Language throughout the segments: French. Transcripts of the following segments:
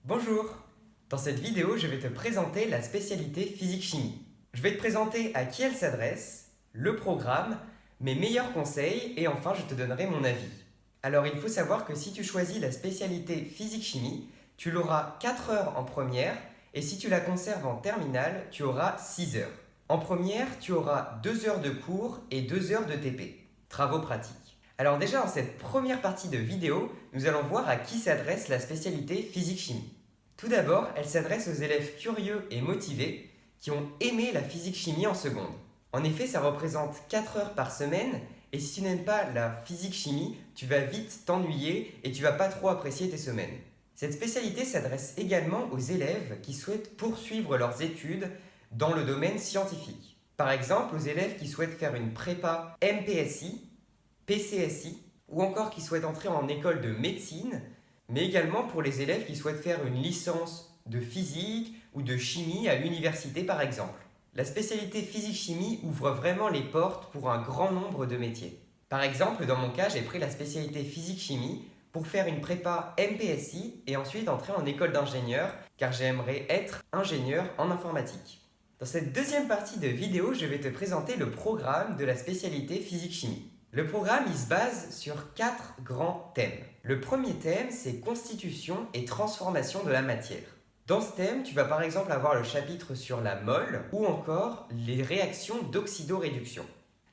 Bonjour! Dans cette vidéo, je vais te présenter la spécialité physique-chimie. Je vais te présenter à qui elle s'adresse, le programme, mes meilleurs conseils et enfin je te donnerai mon avis. Alors il faut savoir que si tu choisis la spécialité physique-chimie, tu l'auras 4 heures en première et si tu la conserves en terminale, tu auras 6 heures. En première, tu auras 2 heures de cours et 2 heures de TP, travaux pratiques. Alors déjà dans cette première partie de vidéo, nous allons voir à qui s'adresse la spécialité physique-chimie. Tout d'abord, elle s'adresse aux élèves curieux et motivés qui ont aimé la physique-chimie en seconde. En effet, ça représente 4 heures par semaine et si tu n'aimes pas la physique-chimie, tu vas vite t'ennuyer et tu vas pas trop apprécier tes semaines. Cette spécialité s'adresse également aux élèves qui souhaitent poursuivre leurs études dans le domaine scientifique. Par exemple, aux élèves qui souhaitent faire une prépa MPSI, PCSI ou encore qui souhaitent entrer en école de médecine, mais également pour les élèves qui souhaitent faire une licence de physique ou de chimie à l'université par exemple. La spécialité physique-chimie ouvre vraiment les portes pour un grand nombre de métiers. Par exemple, dans mon cas, j'ai pris la spécialité physique-chimie pour faire une prépa MPSI et ensuite entrer en école d'ingénieur car j'aimerais être ingénieur en informatique. Dans cette deuxième partie de vidéo, je vais te présenter le programme de la spécialité physique-chimie. Le programme il se base sur 4 grands thèmes. Le premier thème, c'est constitution et transformation de la matière. Dans ce thème, tu vas par exemple avoir le chapitre sur la mole ou encore les réactions d'oxydoréduction.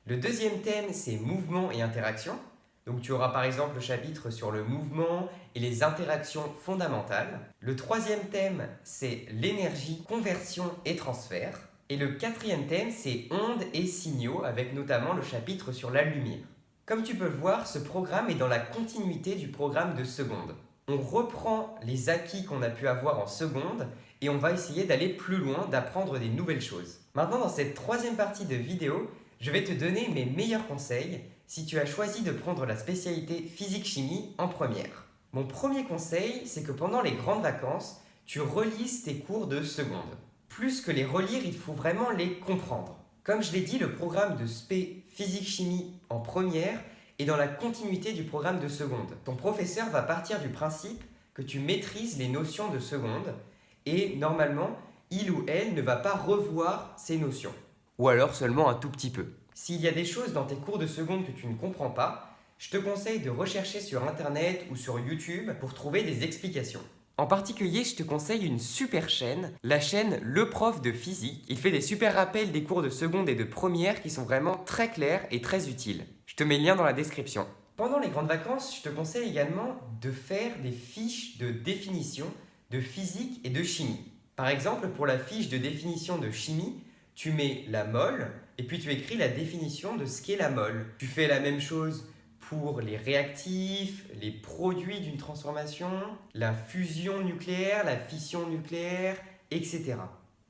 Le deuxième thème, c'est mouvement et interaction. Donc tu auras par exemple le chapitre sur le mouvement et les interactions fondamentales. Le troisième thème, c'est l'énergie, conversion et transfert. Et le quatrième thème, c'est ondes et signaux, avec notamment le chapitre sur la lumière. Comme tu peux le voir, ce programme est dans la continuité du programme de seconde. On reprend les acquis qu'on a pu avoir en seconde et on va essayer d'aller plus loin, d'apprendre des nouvelles choses. Maintenant, dans cette troisième partie de vidéo, je vais te donner mes meilleurs conseils si tu as choisi de prendre la spécialité physique-chimie en première. Mon premier conseil, c'est que pendant les grandes vacances, tu relises tes cours de seconde. Plus que les relire, il faut vraiment les comprendre. Comme je l'ai dit, le programme de spé physique-chimie en première est dans la continuité du programme de seconde. Ton professeur va partir du principe que tu maîtrises les notions de seconde et normalement, il ou elle ne va pas revoir ces notions. Ou alors seulement un tout petit peu. S'il y a des choses dans tes cours de seconde que tu ne comprends pas, je te conseille de rechercher sur internet ou sur YouTube pour trouver des explications. En particulier, je te conseille une super chaîne, la chaîne Le Prof de Physique. Il fait des super rappels des cours de seconde et de première qui sont vraiment très clairs et très utiles. Je te mets le lien dans la description. Pendant les grandes vacances, je te conseille également de faire des fiches de définition de physique et de chimie. Par exemple, pour la fiche de définition de chimie, tu mets la mole et puis tu écris la définition de ce qu'est la mole. Tu fais la même chose pour les réactifs, les produits d'une transformation, la fusion nucléaire, la fission nucléaire, etc.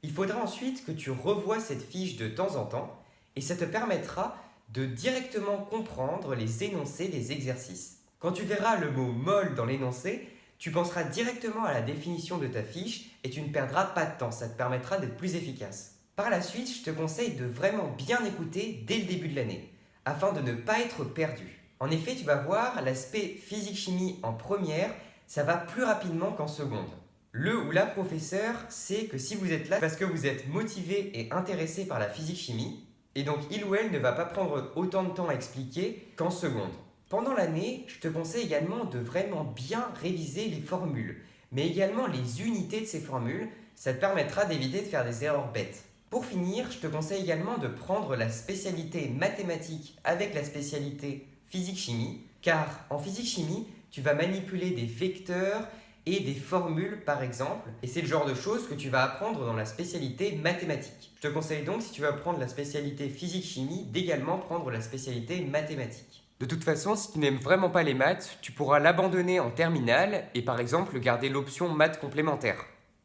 Il faudra ensuite que tu revoies cette fiche de temps en temps et ça te permettra de directement comprendre les énoncés des exercices. Quand tu verras le mot mol dans l'énoncé, tu penseras directement à la définition de ta fiche et tu ne perdras pas de temps, ça te permettra d'être plus efficace. Par la suite, je te conseille de vraiment bien écouter dès le début de l'année, afin de ne pas être perdu. En effet, tu vas voir, l'aspect physique-chimie en première, ça va plus rapidement qu'en seconde. Le ou la professeur sait que si vous êtes là parce que vous êtes motivé et intéressé par la physique-chimie, et donc il ou elle ne va pas prendre autant de temps à expliquer qu'en seconde. Pendant l'année, je te conseille également de vraiment bien réviser les formules, mais également les unités de ces formules, ça te permettra d'éviter de faire des erreurs bêtes. Pour finir, je te conseille également de prendre la spécialité mathématiques avec la spécialité physique-chimie, car en physique-chimie, tu vas manipuler des vecteurs et des formules par exemple, et c'est le genre de choses que tu vas apprendre dans la spécialité mathématiques. Je te conseille donc, si tu vas prendre la spécialité physique-chimie, d'également prendre la spécialité mathématiques. De toute façon, si tu n'aimes vraiment pas les maths, tu pourras l'abandonner en terminale et par exemple garder l'option maths complémentaire.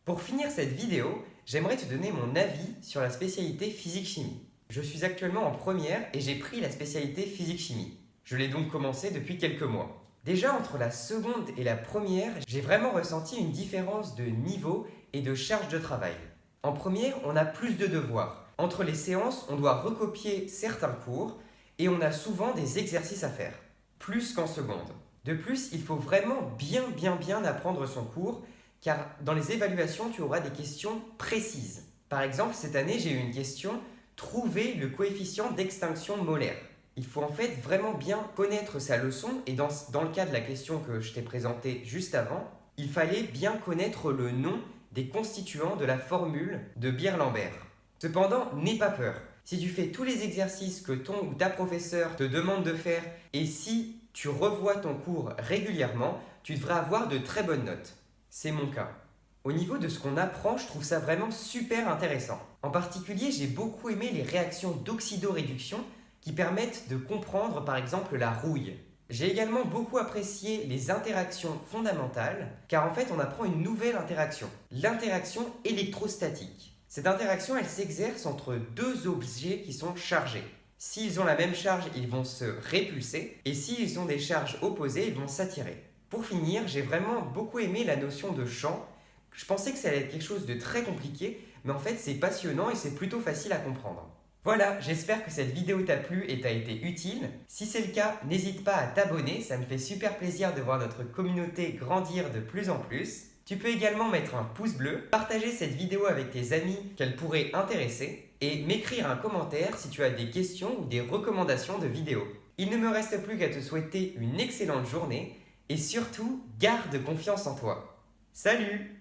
Pour finir cette vidéo, j'aimerais te donner mon avis sur la spécialité physique-chimie. Je suis actuellement en première et j'ai pris la spécialité physique-chimie. Je l'ai donc commencé depuis quelques mois. Déjà entre la seconde et la première, j'ai vraiment ressenti une différence de niveau et de charge de travail. En première, on a plus de devoirs. Entre les séances, on doit recopier certains cours et on a souvent des exercices à faire, plus qu'en seconde. De plus, il faut vraiment bien apprendre son cours car dans les évaluations, tu auras des questions précises. Par exemple, cette année, j'ai eu une question « Trouver le coefficient d'extinction molaire ». Il faut en fait vraiment bien connaître sa leçon et dans le cas de la question que je t'ai présentée juste avant, il fallait bien connaître le nom des constituants de la formule de Beer-Lambert. Cependant, n'aie pas peur. Si tu fais tous les exercices que ton ou ta professeur te demande de faire et si tu revois ton cours régulièrement, tu devrais avoir de très bonnes notes. C'est mon cas. Au niveau de ce qu'on apprend, je trouve ça vraiment super intéressant. En particulier, j'ai beaucoup aimé les réactions d'oxydoréduction qui permettent de comprendre par exemple la rouille. J'ai également beaucoup apprécié les interactions fondamentales, car en fait on apprend une nouvelle interaction, l'interaction électrostatique. Cette interaction, elle s'exerce entre deux objets qui sont chargés. S'ils ont la même charge, ils vont se répulser, et s'ils ont des charges opposées, ils vont s'attirer. Pour finir, j'ai vraiment beaucoup aimé la notion de champ. Je pensais que ça allait être quelque chose de très compliqué, mais en fait c'est passionnant et c'est plutôt facile à comprendre. Voilà, j'espère que cette vidéo t'a plu et t'a été utile. Si c'est le cas, n'hésite pas à t'abonner, ça me fait super plaisir de voir notre communauté grandir de plus en plus. Tu peux également mettre un pouce bleu, partager cette vidéo avec tes amis qu'elle pourrait intéresser et m'écrire un commentaire si tu as des questions ou des recommandations de vidéos. Il ne me reste plus qu'à te souhaiter une excellente journée et surtout, garde confiance en toi. Salut!